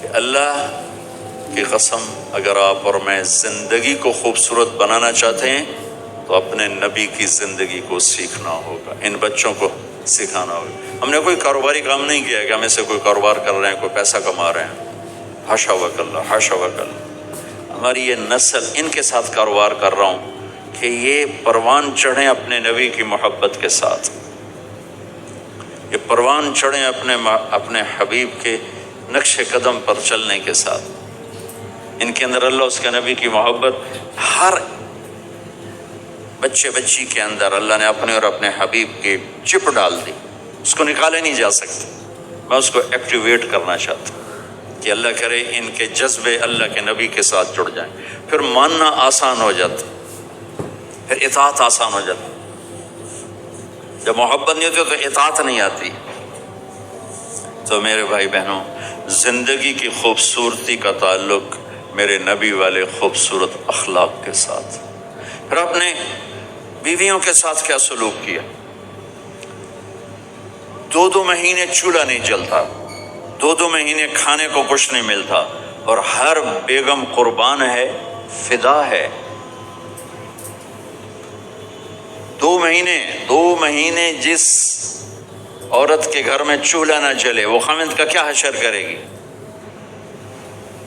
کہ اللہ کی قسم اگر آپ اور میں زندگی کو خوبصورت بنانا چاہتے ہیں تو اپنے نبی کی زندگی کو سیکھنا ہوگا، ان بچوں کو سکھانا ہوگا۔ ہم نے کوئی کاروباری کام نہیں کیا ہے کہ ہم اس سے کوئی کاروبار کر رہے ہیں، کوئی پیسہ کما رہے ہیں، حاشا وکلا حاشا وکلا۔ ہماری یہ نسل ان کے ساتھ کاروبار کر رہا ہوں کہ یہ پروان چڑھیں اپنے نبی کی محبت کے ساتھ، یہ پروان چڑھیں اپنے حبیب کے نقش قدم پر چلنے کے ساتھ۔ ان کے اندر اللہ اس کے نبی کی محبت، ہر بچے بچی کے اندر اللہ نے اپنے اور اپنے حبیب کی چپ ڈال دی، اس کو نکالے نہیں جا سکتے۔ میں اس کو ایکٹیویٹ کرنا چاہتا ہوں کہ اللہ کرے ان کے جذبے اللہ کے نبی کے ساتھ جڑ جائیں، پھر ماننا آسان ہو جاتا، پھر اطاعت آسان ہو جاتی۔ جب محبت نہیں ہوتی تو اطاعت نہیں آتی۔ تو میرے بھائی بہنوں، زندگی کی خوبصورتی کا تعلق میرے نبی والے خوبصورت اخلاق کے ساتھ۔ پھر اپنے بیویوں کے ساتھ کیا سلوک کیا؟ 2 مہینے چولہا نہیں جلتا، 2 مہینے کھانے کو کچھ نہیں ملتا، اور ہر بیگم قربان ہے، فدا ہے۔ 2 مہینے جس عورت کے گھر میں چولہا نہ جلے وہ خامند کا کیا حشر کرے گی؟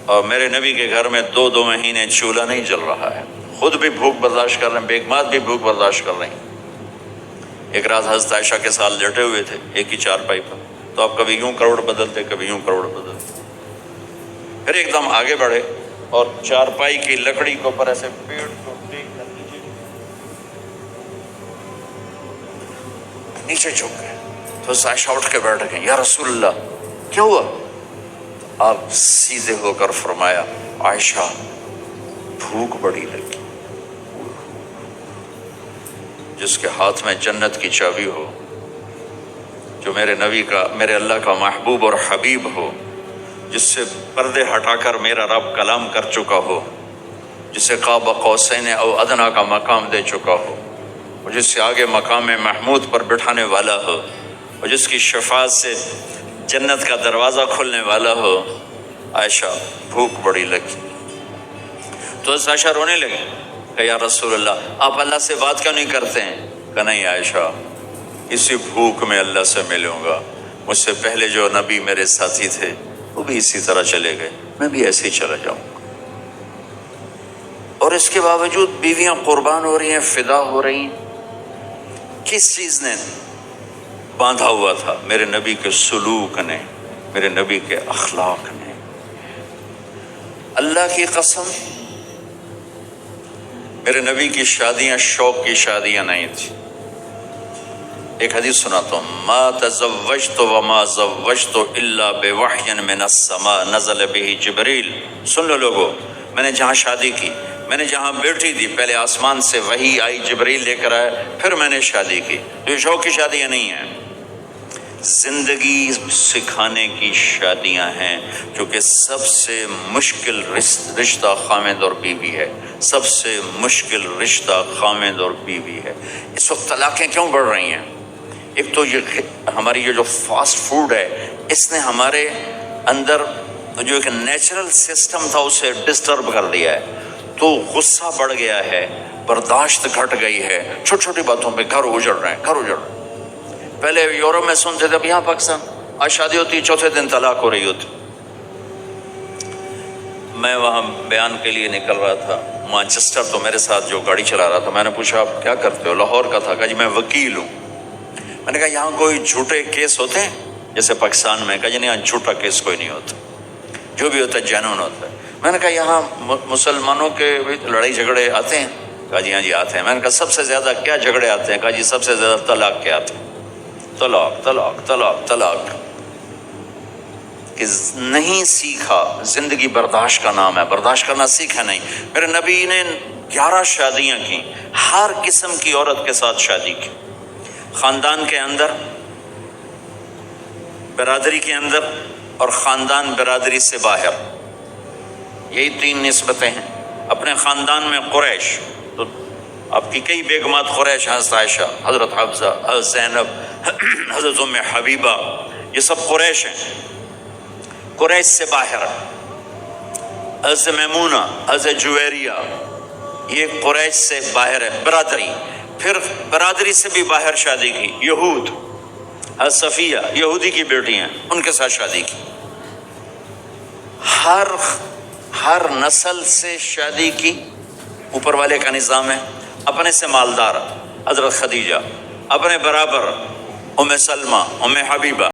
اور میرے نبی کے گھر میں 2 مہینے چولہا نہیں جل رہا ہے، خود بھی بھوک برداشت کر رہے ہیں، بیگمات بھی بھوک برداشت کر رہے ہیں۔ ایک رات حضرت عائشہ کے ساتھ لیٹے ہوئے تھے ایک ہی چارپائی پر، تو آپ کبھی یوں کروڑ بدلتے کبھی یوں کروڑ بدلتے، پھر ایک دم آگے بڑھے اور چارپائی کی لکڑی کے اوپر ایسے پیڑ کو ٹیک کر نیچے جھک گئے۔ تو عائشہ اٹھ کے بیٹھ گئے، یا رسول اللہ کیا ہوا؟ آپ سیدھے ہو کر فرمایا، عائشہ بھوک بڑی لگی۔ جس کے ہاتھ میں جنت کی چابی ہو، جو میرے نبی کا، میرے اللہ کا محبوب اور حبیب ہو، جس سے پردے ہٹا کر میرا رب کلام کر چکا ہو، جسے قاب قوسین او ادنیٰ کا مقام دے چکا ہو، اور جس سے آگے مقام محمود پر بٹھانے والا ہو، اور جس کی شفاعت سے جنت کا دروازہ کھلنے والا ہو، عائشہ بھوک بڑی لگی۔ تو عائشہ رونے لگی کہ یا رسول اللہ آپ اللہ سے بات کیوں نہیں کرتے ہیں؟ کہ نہیں عائشہ، اسی بھوک میں اللہ سے ملوں گا، مجھ سے پہلے جو نبی میرے ساتھی تھے وہ بھی اسی طرح چلے گئے، میں بھی ایسے ہی چلا جاؤں گا۔ اور اس کے باوجود بیویاں قربان ہو رہی ہیں، فدا ہو رہی ہیں، کس چیز نے باندھا ہوا تھا؟ میرے نبی کے سلوک نے، میرے نبی کے اخلاق نے۔ اللہ کی قسم میرے نبی کی شادیاں شوق کی شادیاں نہیں تھی۔ ایک حدیث سناتا ہوں، ما تزوجت وما زوجت الا بوحی من السماء نزل به جبریل۔ سن لو لوگو، میں نے جہاں شادی کی، میں نے جہاں بیٹی دی، پہلے آسمان سے وحی آئی، جبریل لے کر آیا، پھر میں نے شادی کی۔ یہ شوق کی شادیاں نہیں ہیں، زندگی سکھانے کی شادیاں ہیں، کیونکہ سب سے مشکل رشتہ خامد اور بیوی ہے، سب سے مشکل رشتہ خامد اور بیوی ہے۔ اس وقت طلاقیں کیوں بڑھ رہی ہیں؟ ایک تو یہ ہماری یہ جو فاسٹ فوڈ ہے، اس نے ہمارے اندر جو ایک نیچرل سسٹم تھا اسے ڈسٹرب کر دیا ہے، تو غصہ بڑھ گیا ہے، برداشت گھٹ گئی ہے، چھوٹی چھوٹی باتوں پہ گھر اجڑ رہے ہیں، گھر اجڑ رہے ہیں۔ پہلے یورپ میں سنتے تھے، اب یہاں پاکستان آج شادی ہوتی ہے 4تھے دن طلاق ہو رہی ہوتی۔ میں وہاں بیان کے لیے نکل رہا تھا مانچسٹر، تو میرے ساتھ جو گاڑی چلا رہا تھا، میں نے پوچھا آپ کیا کرتے ہو؟ لاہور کا تھا۔ کہا جی میں وکیل ہوں۔ میں نے کہا یہاں کوئی جھوٹے کیس ہوتے ہیں جیسے پاکستان میں؟ کہا جی نہیں، یہاں جھوٹا کیس کوئی نہیں ہوتا، جو بھی ہوتا ہے جینون ہوتا ہے۔ میں نے کہا یہاں مسلمانوں کے لڑائی جھگڑے آتے ہیں؟ کہا جی ہاں جی آتے ہیں۔ میں نے کہا سب سے زیادہ کیا جھگڑے آتے ہیں؟ کہا جی سب سے زیادہ طلاق کے آتے ہیں، طلاق طلاق طلاق طلاق۔ کہ نہیں سیکھا، زندگی برداشت کا نام ہے، برداشت کرنا سیکھا نہیں۔ میرے نبی نے 11 شادیاں کی، ہر قسم کی عورت کے ساتھ شادی کی، خاندان کے اندر، برادری کے اندر، اور خاندان برادری سے باہر۔ یہی 3 نسبتیں ہیں۔ اپنے خاندان میں قریش، تو آپ کی کئی بیگمات قریش، حضرت عائشہ، حضرت حفصہ، حضرت زینب، حضرت ام حبیبہ، یہ سب قریش ہیں۔ قریش سے باہر، حضرت میمونہ، حضرت جویریہ، یہ قریش سے باہر ہے برادری. پھر برادری سے بھی باہر شادی کی یہود، حضرت صفیہ یہودی کی بیٹی ہیں، ان کے ساتھ شادی کی. ہر نسل سے شادی کی. اوپر والے کا نظام ہے. اپنے سے مالدار حضرت خدیجہ، اپنے برابر ام سلمہ، ام حبیبہ،